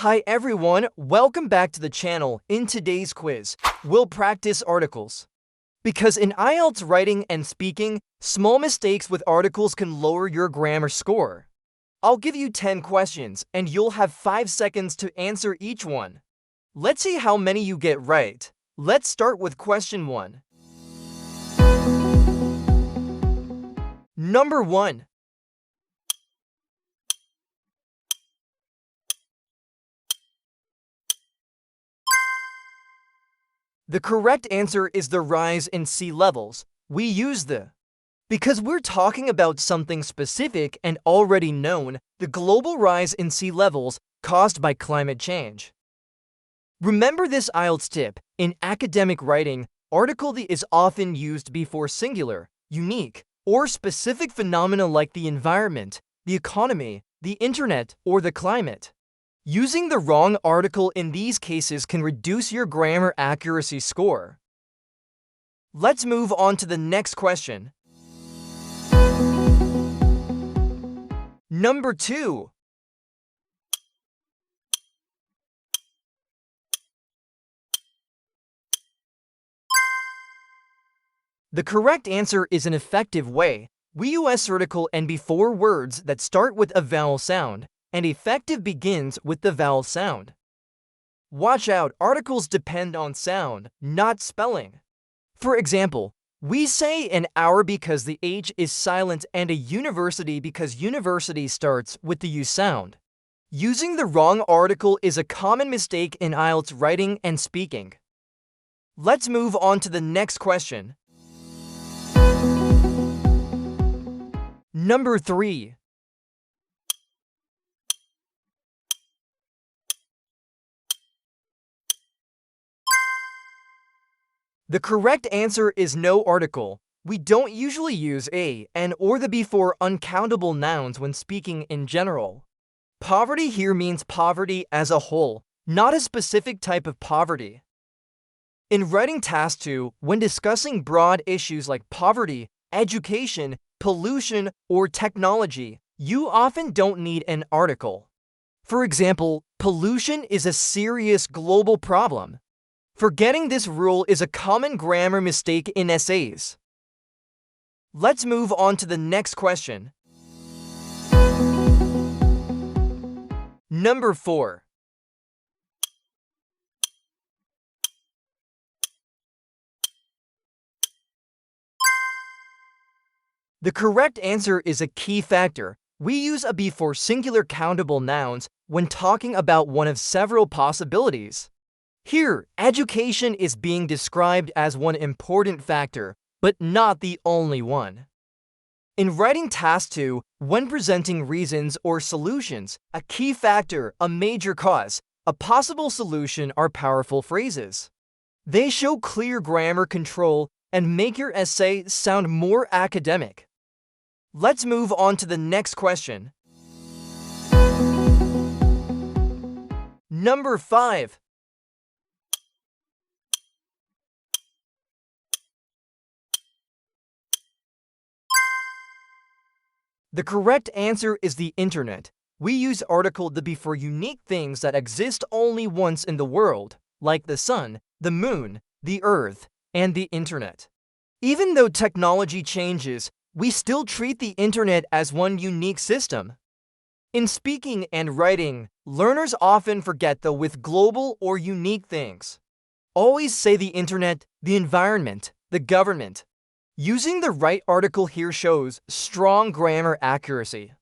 Hi everyone, welcome back to the channel. In today's quiz, we'll practice articles. Because in IELTS writing and speaking, small mistakes with articles can lower your grammar score. I'll give you 10 questions, and you'll have 5 seconds to answer each one. Let's see how many you get right. Let's start with question 1. Number 1. The correct answer is the rise in sea levels. We use the because we're talking about something specific and already known, the global rise in sea levels caused by climate change. Remember this IELTS tip. In academic writing, article the is often used before singular, unique, or specific phenomena like the environment, the economy, the internet, or the climate. Using the wrong article in these cases can reduce your grammar accuracy score. Let's move on to the next question. Number 2. The correct answer is an effective way. We use article and before words that start with a vowel sound, and effective begins with the vowel sound. Watch out, articles depend on sound, not spelling. For example, we say an hour because the H is silent and a university because university starts with the U sound. Using the wrong article is a common mistake in IELTS writing and speaking. Let's move on to the next question. Number 3. The correct answer is no article. We don't usually use a, and, or the before uncountable nouns when speaking in general. Poverty here means poverty as a whole, not a specific type of poverty. In writing task 2, when discussing broad issues like poverty, education, pollution, or technology, you often don't need an article. For example, pollution is a serious global problem. Forgetting this rule is a common grammar mistake in essays. Let's move on to the next question. Number 4. The correct answer is a key factor. We use a before singular countable nouns when talking about one of several possibilities. Here, education is being described as one important factor, but not the only one. In writing task 2, when presenting reasons or solutions, a key factor, a major cause, a possible solution are powerful phrases. They show clear grammar control and make your essay sound more academic. Let's move on to the next question. Number 5. The correct answer is the internet. We use article the before unique things that exist only once in the world, like the sun, the moon, the earth, and the internet. Even though technology changes, we still treat the internet as one unique system. In speaking and writing, learners often forget the with global or unique things. Always say the internet, the environment, the government. Using the right article here shows strong grammar accuracy.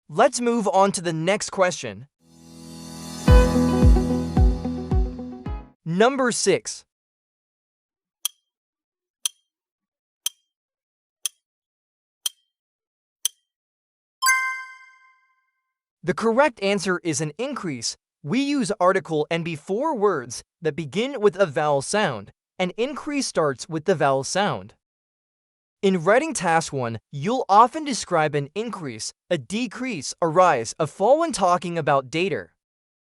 Let's move on to the next question. Number 6. The correct answer is an increase. We use article and before words that begin with a vowel sound. An increase starts with the vowel sound. In writing task 1, you'll often describe an increase, a decrease, a rise, a fall when talking about data.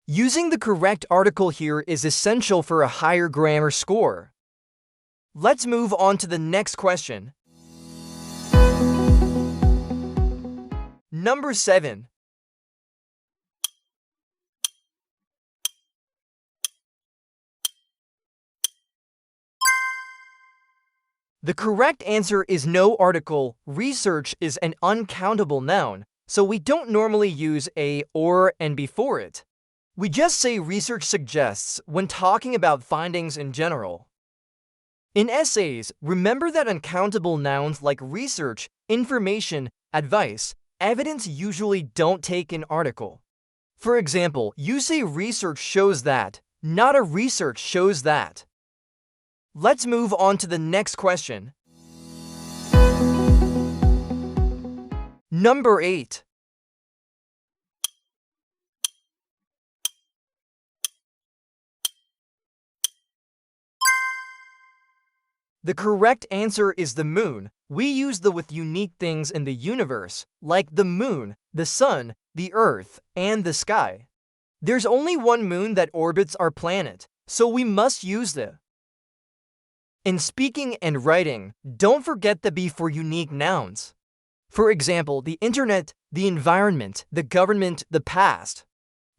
Using the correct article here is essential for a higher grammar score. Let's move on to the next question. Number 7. The correct answer is no article. Research is an uncountable noun, so we don't normally use a, or, and before it. We just say research suggests when talking about findings in general. In essays, remember that uncountable nouns like research, information, advice, evidence usually don't take an article. For example, you say research shows that, not a research shows that. Let's move on to the next question. Number 8. The correct answer is the moon. We use the with unique things in the universe, like the moon, the sun, the earth, and the sky. There's only one moon that orbits our planet, so we must use the. In speaking and writing, don't forget the be for unique nouns. For example, the internet, the environment, the government, the past.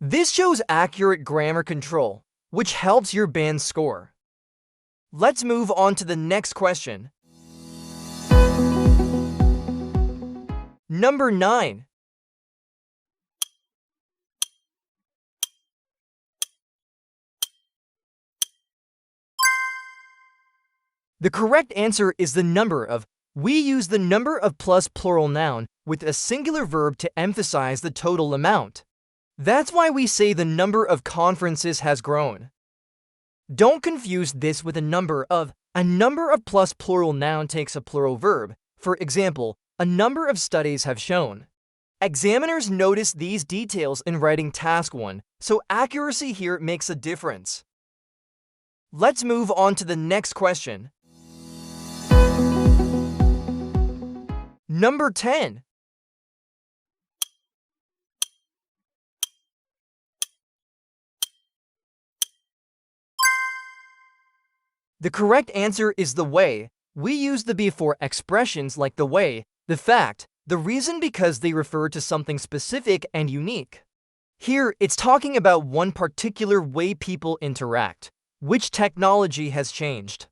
This shows accurate grammar control, which helps your band score. Let's move on to the next question. Number 9. The correct answer is the number of. We use the number of plus plural noun with a singular verb to emphasize the total amount. That's why we say the number of conferences has grown. Don't confuse this with a number of. A number of plus plural noun takes a plural verb. For example, a number of studies have shown. Examiners notice these details in writing task 1, so accuracy here makes a difference. Let's move on to the next question. Number 10. The correct answer is the way. We use the be for expressions like the way, the fact, the reason because they refer to something specific and unique. Here, it's talking about one particular way people interact, which technology has changed.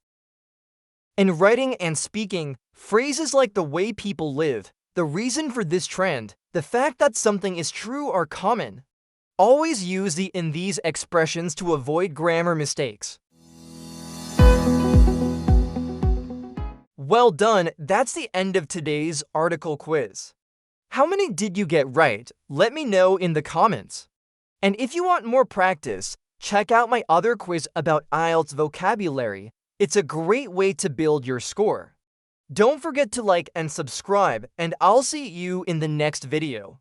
In writing and speaking, phrases like the way people live, the reason for this trend, the fact that something is true are common. Always use the in these expressions to avoid grammar mistakes. Well done, that's the end of today's article quiz. How many did you get right? Let me know in the comments. And if you want more practice, check out my other quiz about IELTS vocabulary. It's a great way to build your score. Don't forget to like and subscribe, and I'll see you in the next video.